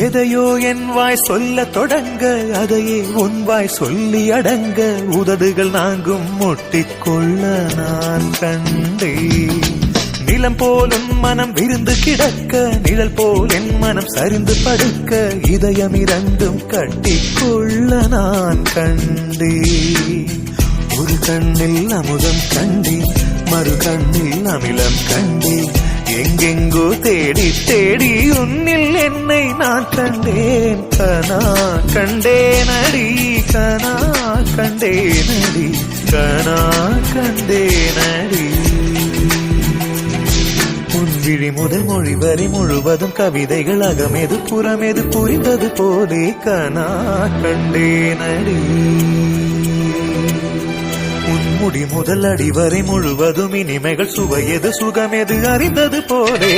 எதையோ என் வாய் சொல்ல தொடங்க அதையே உன் வாய் சொல்லி அடங்க உதடுகள் நாங்கும் முட்டிக்கொள்ள நான் கண்டேன். நிலம் போலும் மனம் விருந்து கிடக்க நிழல் போல் என் மனம் சரிந்து படுக்க இதயம் இரண்டும் கட்டிக்கொள்ள நான் கண்டேன். ஒரு கண்ணில் அமுதம் கண்டேன் மறு கண்ணில் அமிலம் கண்டேன். எங்கெங்கோ தேடி தேடி உன்னில் என்னை நான் கண்டேன். கனா கண்டேனடி கனா கண்டேனடி கனா கண்டேனடி. விழி முதல் மொழி வரை முழுவதும் கவிதைகள் அகமெது புறமெது புரிந்தது போலே கனா கண்டேனடி. உன்முடி முதல் அடி வரை முழுவதும் இனிமைகள் சுவையது சுகமெது அறிந்தது போலே